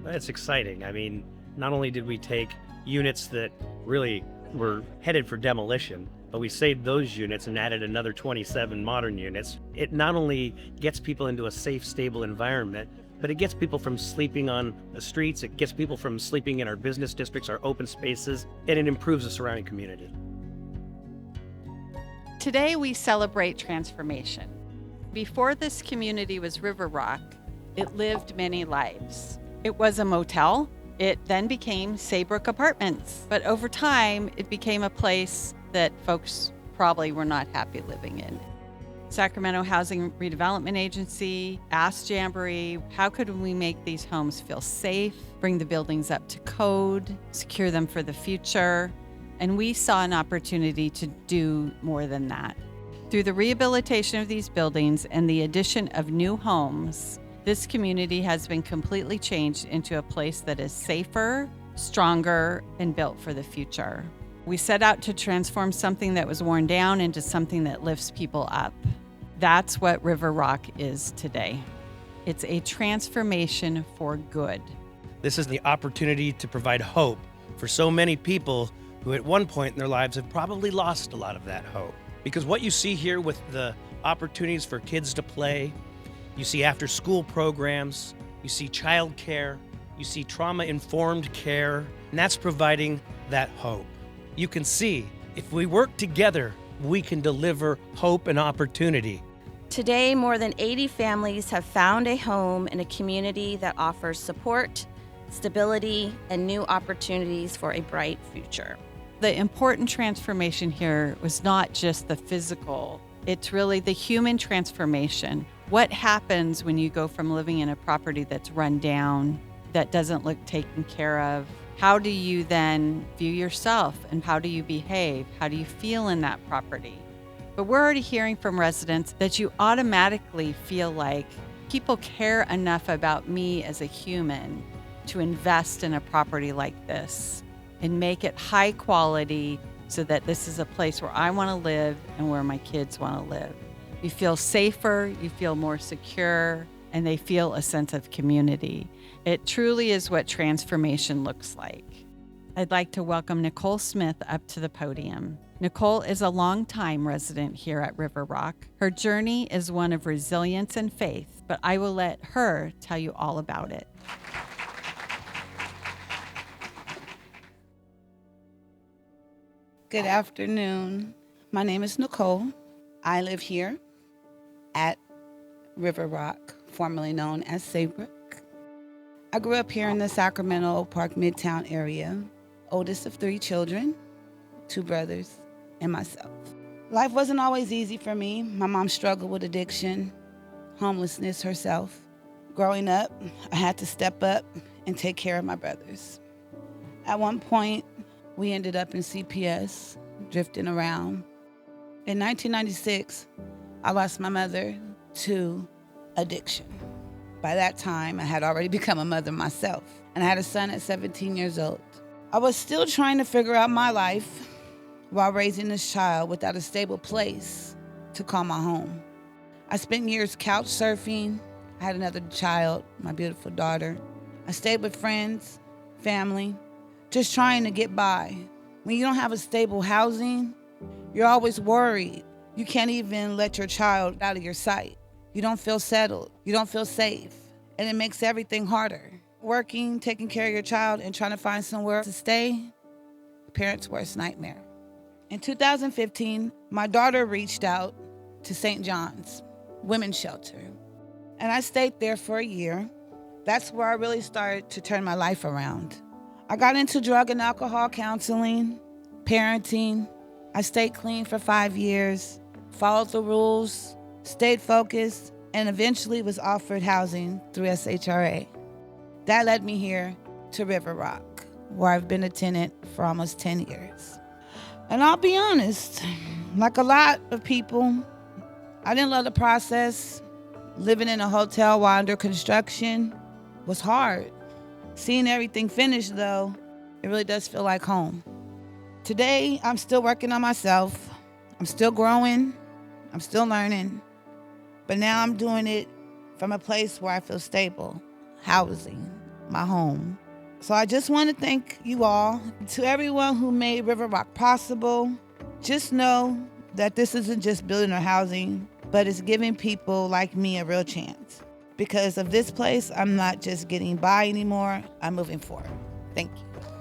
It's exciting. I mean, not only did we take units that really were headed for demolition, but we saved those units and added another 27 modern units. It not only gets people into a safe, stable environment, but it gets people from sleeping on the streets, it gets people from sleeping in our business districts, our open spaces, and it improves the surrounding community. Today we celebrate transformation. Before this community was River Rock, it lived many lives. It was a motel. It then became Saybrook Apartments. But over time, it became a place that folks probably were not happy living in. Sacramento Housing Redevelopment Agency asked Jamboree, how could we make these homes feel safe, bring the buildings up to code, secure them for the future? And we saw an opportunity to do more than that. Through the rehabilitation of these buildings and the addition of new homes, this community has been completely changed into a place that is safer, stronger, and built for the future. We set out to transform something that was worn down into something that lifts people up. That's what River Rock is today. It's a transformation for good. This is the opportunity to provide hope for so many people who at one point in their lives have probably lost a lot of that hope. Because what you see here with the opportunities for kids to play, you see after-school programs, you see childcare, you see trauma-informed care, and that's providing that hope. You can see, if we work together, we can deliver hope and opportunity. Today, more than 80 families have found a home in a community that offers support, stability, and new opportunities for a bright future. The important transformation here was not just the physical, it's really the human transformation. What happens when you go from living in a property that's run down, that doesn't look taken care of? How do you then view yourself and how do you behave? How do you feel in that property? But we're already hearing from residents that you automatically feel like people care enough about me as a human to invest in a property like this and make it high quality so that this is a place where I want to live and where my kids want to live. You feel safer, you feel more secure, and they feel a sense of community. It truly is what transformation looks like. I'd like to welcome Nicole Smith up to the podium. Nicole is a longtime resident here at River Rock. Her journey is one of resilience and faith, but I will let her tell you all about it. Good afternoon. My name is Nicole. I live here at River Rock, formerly known as Saybrook. I grew up here in the Sacramento Park Midtown area, oldest of 3 children, 2 brothers, and myself. Life wasn't always easy for me. My mom struggled with addiction, homelessness herself. Growing up, I had to step up and take care of my brothers. At one point, we ended up in CPS, drifting around. In 1996, I lost my mother to addiction. By that time, I had already become a mother myself, and I had a son at 17 years old. I was still trying to figure out my life while raising this child without a stable place to call my home. I spent years couch surfing. I had another child, my beautiful daughter. I stayed with friends, family, just trying to get by. When you don't have a stable housing, you're always worried. You can't even let your child out of your sight. You don't feel settled. You don't feel safe. And it makes everything harder. Working, taking care of your child, and trying to find somewhere to stay, parents' worst nightmare. In 2015, my daughter reached out to St. John's Women's Shelter. And I stayed there for a year. That's where I really started to turn my life around. I got into drug and alcohol counseling, parenting. I stayed clean for 5 years, followed the rules, stayed focused, and eventually was offered housing through SHRA. That led me here to River Rock, where I've been a tenant for almost 10 years. And I'll be honest, like a lot of people, I didn't love the process. Living in a hotel while under construction was hard. Seeing everything finished, though, it really does feel like home. Today, I'm still working on myself. I'm still growing. I'm still learning. But now I'm doing it from a place where I feel stable, housing, my home. So I just want to thank you all. To everyone who made River Rock possible, just know that this isn't just building or housing, but it's giving people like me a real chance. Because of this place, I'm not just getting by anymore, I'm moving forward. Thank you.